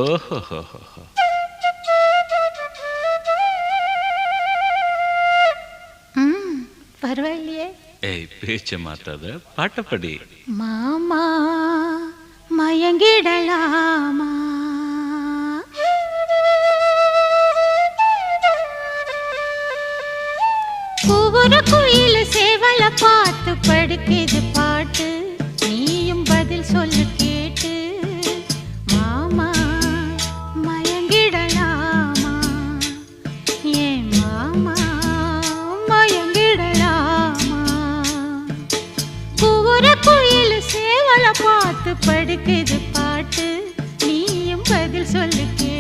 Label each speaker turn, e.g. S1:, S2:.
S1: ஓஹோ.
S2: பரவாயில்லையே.
S1: ஏய், பேச்ச மாத்தாத, பாட்டப்படி.
S2: மாமா மயங்கிடலாமா, ஒவ்வொரு குயில சேவல பார்த்து படுக்குது பாட்டு, நீயும் பதில் சொல்லு கேட்டு. மாமா மயங்கிடலாமா, ஏன் மாமா மயங்கிடலாமா, ஒவ்வொரு குயில சேவல பார்த்து படுக்குது பாட்டு, நீயும் பதில் சொல்லு கேட்டு.